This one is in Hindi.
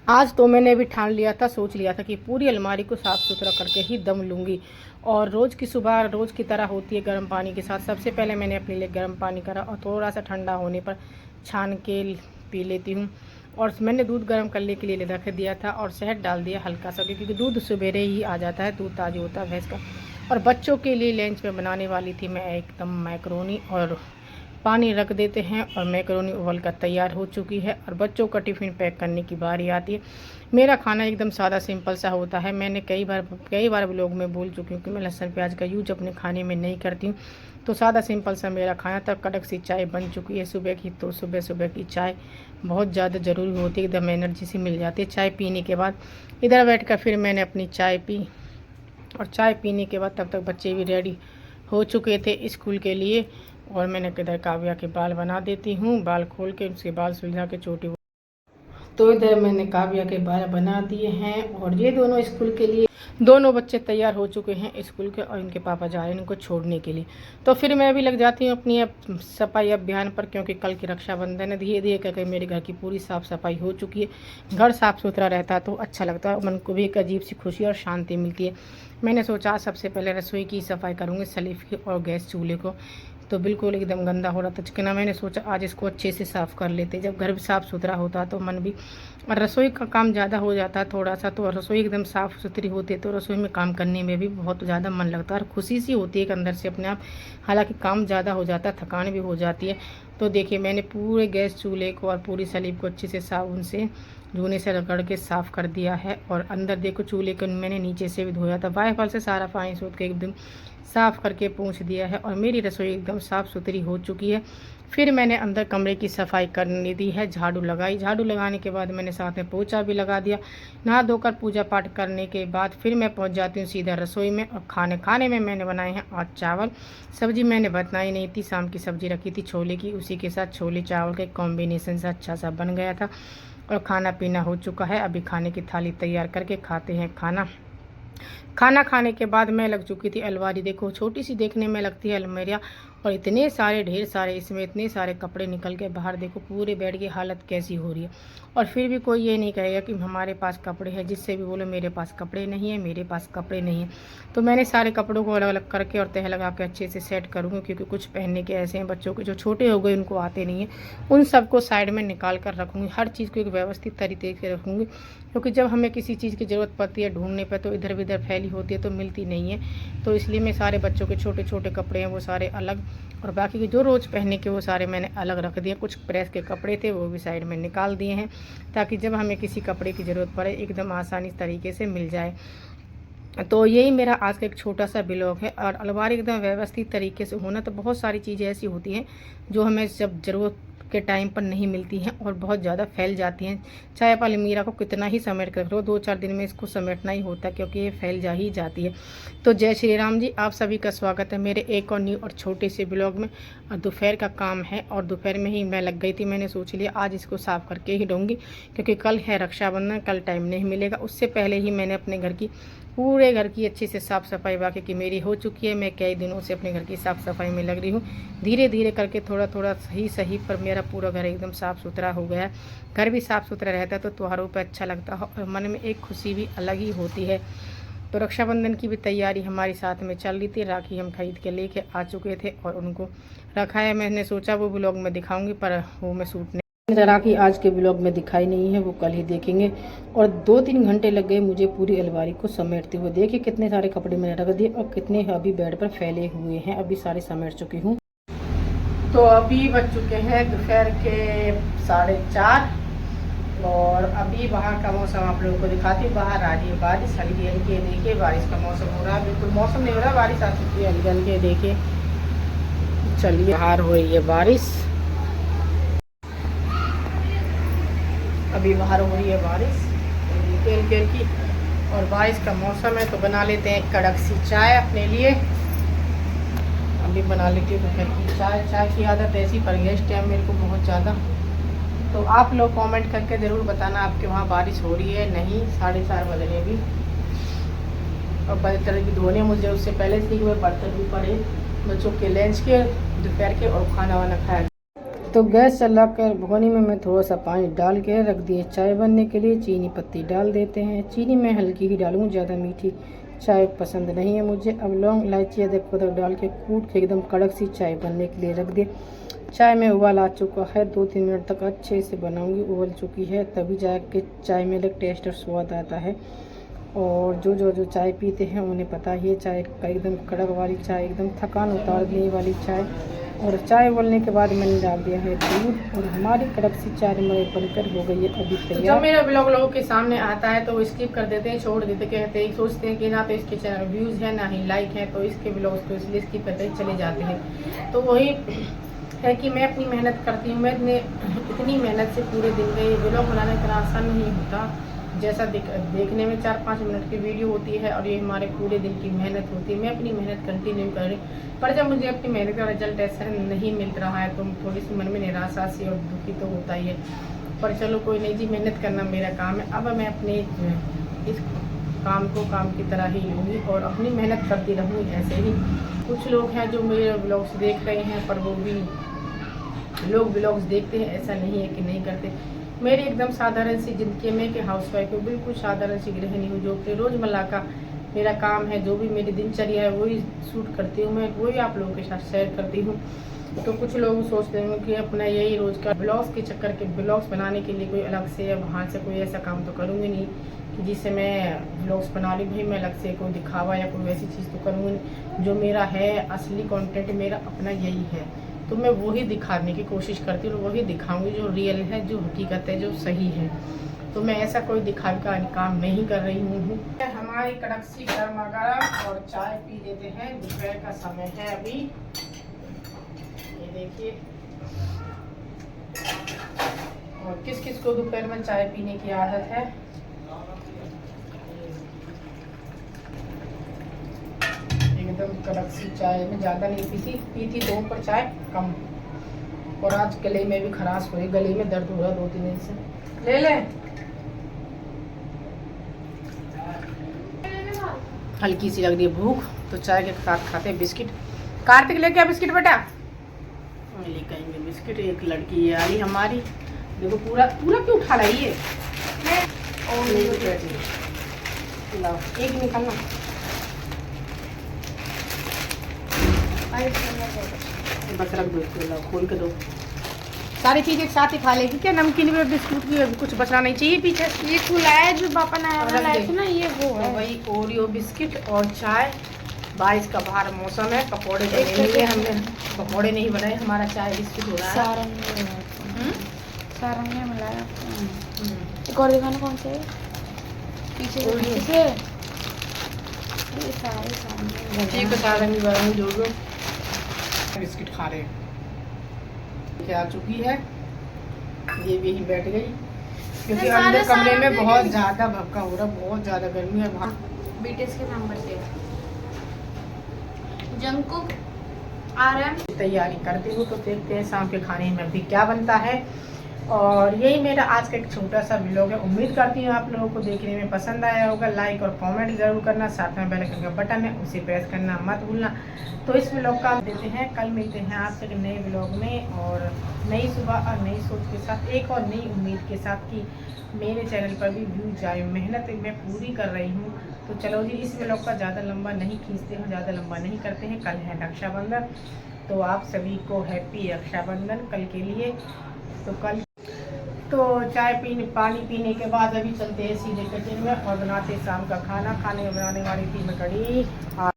आज तो मैंने भी ठान लिया था, सोच लिया था कि पूरी अलमारी को साफ़ सुथरा करके ही दम लूँगी। और रोज़ की सुबह रोज़ की तरह होती है गर्म पानी के साथ। सबसे पहले मैंने अपने लिए गर्म पानी करा और थोड़ा सा ठंडा होने पर छान के पी लेती हूँ। और मैंने दूध गर्म करने के लिए रख दिया था और शहद डाल दिया हल्का सा, क्योंकि दूध सवेरे ही आ जाता है, दूध ताज़ी होता है भैंस का। और बच्चों के लिए लंच में बनाने वाली थी मैं एकदम मैकरोनी, और पानी रख देते हैं और मैकरोनी उबल कर तैयार हो चुकी है। और बच्चों का टिफ़िन पैक करने की बारी आती है। मेरा खाना एकदम सादा सिंपल सा होता है। मैंने कई बार व्लॉग में बोल चुकी हूँ कि मैं लहसुन प्याज का यूज अपने खाने में नहीं करती हूँ। तो सादा सिंपल सा मेरा खाना। तब कड़क सी चाय बन चुकी है सुबह की। तो सुबह सुबह की चाय बहुत ज़्यादा ज़रूरी होती है, एकदम एनर्जी सी मिल जाती है चाय पीने के बाद। इधर बैठ कर फिर मैंने अपनी चाय पी, और चाय पीने के बाद तब तक बच्चे भी रेडी हो चुके थे स्कूल के लिए। और मैंने किधर काव्या के बाल बना देती हूँ, बाल खोल के उसके बाल सुलझा के चोटी। तो इधर मैंने काव्या के बाल बना दिए हैं, और ये दोनों स्कूल के लिए, दोनों बच्चे तैयार हो चुके हैं स्कूल के, और इनके पापा जा रहे हैं इनको छोड़ने के लिए। तो फिर मैं भी लग जाती हूँ अपनी सफाई अभियान पर, क्योंकि कल की रक्षाबंधन है। धीरे धीरे करके मेरे घर की पूरी साफ़ सफाई हो चुकी है। घर साफ़ सुथरा रहता है तो अच्छा लगता है, मन को भी एक अजीब सी खुशी और शांति मिलती है। मैंने सोचा सबसे पहले रसोई की सफाई करूँगी, सलीफ की और गैस चूल्हे को। तो बिल्कुल एकदम गंदा हो रहा था चिकना। मैंने सोचा आज इसको अच्छे से साफ़ कर लेते। जब घर भी साफ़ सुथरा होता है तो मन भी, और रसोई का काम ज़्यादा हो जाता है थोड़ा सा, तो रसोई एकदम साफ़ सुथरी होती है तो रसोई में काम करने में भी बहुत ज़्यादा मन लगता है और खुशी सी होती है एक अंदर से अपने आप। हालांकि काम ज़्यादा हो जाता है, थकान भी हो जाती है। तो देखिए मैंने पूरे गैस चूल्हे को और पूरी सलीब को अच्छे से साबुन से धोने से रगड़ के साफ़ कर दिया है। और अंदर देखो चूल्हे को मैंने नीचे से भी धोया था, वाइफल से सारा पानी सोख के एकदम साफ़ करके पोंछ दिया है। और मेरी रसोई एकदम साफ़ सुथरी हो चुकी है। फिर मैंने अंदर कमरे की सफाई करने दी है, झाड़ू लगाई। झाड़ू लगाने के बाद मैंने साथ में पोछा भी लगा दिया। नहा धोकर पूजा पाठ करने के बाद फिर मैं पहुंच जाती हूँ सीधा रसोई में। और खाने में मैंने बनाए हैं आज चावल। सब्जी मैंने बनाई नहीं थी, शाम की सब्जी रखी थी छोले की, उसी के साथ छोले चावल के कॉम्बिनेशन से अच्छा सा बन गया था। और खाना पीना हो चुका है। अभी खाने की थाली तैयार करके खाते हैं खाना। खाना खाने के बाद मैं लग चुकी थी अलमारी। देखो छोटी सी देखने में लगती है अलमारियाँ, और इतने सारे ढेर सारे इसमें इतने सारे कपड़े निकल के बाहर। देखो पूरे बेड की हालत कैसी हो रही है। और फिर भी कोई ये नहीं कहेगा कि हमारे पास कपड़े हैं। जिससे भी बोलो मेरे पास कपड़े नहीं है, मेरे पास कपड़े नहीं है। तो मैंने सारे कपड़ों को अलग अलग करके और तह लगा के अच्छे से सेट करूँगी, क्योंकि कुछ पहनने के ऐसे हैं बच्चों के जो छोटे हो गए, उनको आते नहीं हैं। उन सबको साइड में निकाल कर रखूँगी। हर चीज़ को एक व्यवस्थित तरीके से रखूँगी, क्योंकि जब हमें किसी चीज़ की ज़रूरत पड़ती है ढूंढने पर तो इधर उधर फैली होती है तो मिलती नहीं है। तो इसलिए मैं सारे बच्चों के छोटे छोटे कपड़े हैं वो सारे अलग, और बाकी के जो रोज़ पहनने के वो सारे मैंने अलग रख दिए। कुछ प्रेस के कपड़े थे वो भी साइड में निकाल दिए हैं, ताकि जब हमें किसी कपड़े की ज़रूरत पड़े एकदम आसानी तरीके से मिल जाए। तो यही मेरा आज का एक छोटा सा ब्लॉग है। और अलमारी एकदम व्यवस्थित तरीके से होना, तो बहुत सारी चीज़ें ऐसी होती हैं जो हमें जब ज़रूरत के टाइम पर नहीं मिलती हैं और बहुत ज़्यादा फैल जाती हैं। चाहे आप अलमीरा को कितना ही समेट कर रख लो, 2-4 दिन में इसको समेटना ही होता है, क्योंकि ये फैल जा ही जाती है। तो जय श्री राम जी, आप सभी का स्वागत है मेरे एक और न्यू और छोटे से ब्लॉग में। और दोपहर का काम है और दोपहर में ही मैं लग गई थी। मैंने सोच लिया आज इसको साफ़ करके ही दूँगी, क्योंकि कल है रक्षाबंधन, कल टाइम नहीं मिलेगा। उससे पहले ही मैंने अपने घर की पूरे घर की अच्छे से साफ़ सफाई बाकी की मेरी हो चुकी है। मैं कई दिनों से अपने घर की साफ़ सफाई में लग रही हूँ। धीरे धीरे करके थोड़ा थोड़ा सही पर मेरा पूरा घर एकदम साफ़ सुथरा हो गया है। घर भी साफ़ सुथरा रहता है तो त्योहारों पर अच्छा लगता है और मन में एक खुशी भी अलग ही होती है। तो रक्षाबंधन की भी तैयारी हमारी साथ में चल रही थी। राखी हम खरीद के लेके आ चुके थे और उनको रखा है। मैंने सोचा वो ब्लॉग में दिखाऊंगी, पर वो मैं शूट राखी आज के ब्लॉग में दिखाई नहीं है, वो कल ही देखेंगे। और 2-3 घंटे लग गए मुझे पूरी अलमारी को समेटते हुए। देखिए कितने सारे कपड़े मैंने रख दिए और कितने अभी बेड पर फैले हुए हैं। अभी सारे समेट चुकी हूँ। तो अभी बज चुके हैं दोपहर के 4:30, और अभी बाहर का मौसम आप लोगों को दिखाती हूँ। बाहर आ रही है बारिश हल्की हल्की। देखिए बारिश का मौसम हो रहा है, बिल्कुल मौसम नहीं हो रहा, बारिश आ चुकी है हल्की हल्की। देखिए चलिए बाहर हो रही है बारिश, अभी बाहर हो रही है बारिश हल्की हल्की और बारिश का मौसम है। तो बना लेते हैं कड़क सी चाय अपने लिए। अभी बना लेती हूँ दोपहर की चाय। चाय की आदत ऐसी पड़ गई इस टाइम मेरे को बहुत ज़्यादा। तो आप लोग कमेंट करके ज़रूर बताना आपके वहाँ बारिश हो रही है नहीं। 4:30 बज रहे भी, और बर्तन भी धोने मुझे उससे पहले से ही बर्तन भी पड़े बच्चों के लंच के, दोपहर के, और खाना वाना खाया। तो गैस चला कर भगोनी में मैं थोड़ा सा पानी डाल के रख दिए चाय बनने के लिए। चीनी पत्ती डाल देते हैं। चीनी मैं हल्की ही डालूँ, ज़्यादा मीठी चाय पसंद नहीं है मुझे। अब लौंग इलायची अदरक वदरक डाल के कूट के एकदम कड़क सी चाय बनने के लिए रख दिए। चाय में उबाल आ चुका है, 2-3 मिनट तक अच्छे से बनाऊंगी। उबल चुकी है तभी जाके चाय में अलग टेस्ट और स्वाद आता है। और जो चाय पीते हैं उन्हें पता ही है, चाय का एकदम कड़क वाली चाय, एकदम थकान उतार देने वाली चाय। और चाय उबलने के बाद मैंने डाल दिया है दूध और हमारी कड़क सी चाय मेरे बनकर हो गई है अभी तैयार। जब मेरा ब्लॉग लोगों के सामने आता है तो वो स्किप कर देते हैं, छोड़ देते, कहते हैं, सोचते हैं कि ना तो इसके चैनल व्यूज़ है ना ही लाइक है, तो इसके ब्लॉग्स को इसलिए स्किप करते चले जाते हैं। तो वही है कि मैं अपनी मेहनत करती हूँ। मैंने इतनी मेहनत से पूरे दिन में ये ब्लॉग बनाना इतना आसान नहीं होता। जैसा देखने में 4-5 मिनट की वीडियो होती है और ये हमारे पूरे दिन की मेहनत होती है। मैं अपनी मेहनत कंटिन्यू कर रही, पर जब मुझे अपनी मेहनत का रिजल्ट ऐसा नहीं मिल रहा है तो थोड़ी सी मन में निराशा सी और दुखी तो होता ही है। पर चलो कोई नहीं जी, मेहनत करना मेरा काम है। अब मैं अपने इस काम को काम की तरह ही लूँगी और अपनी मेहनत करती रहूँगी ऐसे ही। कुछ लोग हैं जो मेरे ब्लॉग्स देख रहे हैं, पर वो भी लोग ब्लॉग्स देखते हैं, ऐसा नहीं है कि नहीं करते। मेरी एकदम साधारण सी ज़िंदगी में कि हाउसवाइफ हूँ, बिल्कुल साधारण सी गृहिणी हूँ, जो कि रोज़मर्रा का मेरा काम है, जो भी मेरी दिनचर्या है वही शूट करती हूँ मैं, वही आप लोगों के साथ शेयर करती हूँ। तो कुछ लोग सोचते हैं कि अपना यही रोज़ का ब्लॉग्स के चक्कर के ब्लॉग्स बनाने के लिए कोई अलग से या वहाँ से कोई ऐसा काम तो करूँगी नहीं कि जिससे मैं ब्लॉग्स बना ली। भाई मैं अलग से कोई दिखावा या कोई वैसी चीज़ तो करूँगी नहीं। जो मेरा है असली कंटेंट मेरा अपना यही है, तो मैं वही दिखाने की कोशिश करती हूँ, वही दिखाऊंगी जो रियल है, जो हकीकत है, जो सही है। तो मैं ऐसा कोई दिखावे का काम नहीं कर रही हूँ। हमारी कड़क सी गर्मा गर्म और चाय पी लेते हैं। दोपहर का समय है अभी, ये देखिए। और किस किस को दोपहर में चाय पीने की आदत है। एकदम कड़क सी चाय में ज़्यादा नहीं पीती तो पर चाय कम। और आज गले में भी खराश हो रही, गले में दर्द हो रहा 2-3 दिन से। ले ले हल्की सी लग रही है भूख, तो चाय के साथ खाते हैं बिस्किट। कार्तिक लेके आ बिस्किट बेटा। लेकर आएंगे बिस्किट। एक लड़की है आई हमारी, देखो पूरा पूरा क्यों उठा रही है। लाओ एक निकालना। बस रख दो इसको, लाओ खोल के दो। सारी चीज़ एक साथ ही खा लेगी क्या? नमकीन में बिस्कुट की कुछ बचना नहीं चाहिए पीछे। ये खुला है जो पापा ने लाया था ना, ये वो है। वही ओरियो बिस्किट और चाय। बारिश का बाहर मौसम है, पकौड़े बने, हमने पकौड़े नहीं बनाए, हमारा चाय बिस्किट हो रहा है। सारंग में मिलाया। एक और दिखाना कौन से पीछे पीछे ये सारे ठीक है, सारंग वारंग जो बिस्किट खा रहे हैं। आ चुकी है, ये भी यहीं बैठ गई क्योंकि अंदर कमरे में बहुत ज़्यादा भक्का हो रहा, बहुत ज़्यादा गर्मी है बाहर। बीटीएस के नंबर से जंकुक आ रहा है। तैयारी करती हूँ तो देखते हैं शाम के खाने में भी क्या बनता है। और यही मेरा आज का एक छोटा सा व्लॉग है। उम्मीद करती हूँ आप लोगों को देखने में पसंद आया होगा। लाइक और कमेंट ज़रूर करना, साथ में बेल आइकन का बटन है उसे प्रेस करना मत भूलना। तो इस व्लॉग का देते हैं, कल मिलते हैं आपसे एक नए व्लॉग में और नई सुबह और नई सोच के साथ, एक और नई उम्मीद के साथ कि मेरे चैनल पर भी व्यूज जाए। मेहनत मैं पूरी कर रही हूँ। तो चलो जी, इस व्लॉग का ज़्यादा लंबा नहीं खींचते हैं, ज़्यादा लंबा नहीं करते हैं। कल है रक्षाबंधन, तो आप सभी को हैप्पी रक्षाबंधन कल के लिए। तो कल तो चाय पानी पीने के बाद अभी चलते हैं सीधे किचन में और बनाते शाम का खाना। खाने में बनाने वाली थी मैं कढ़ी।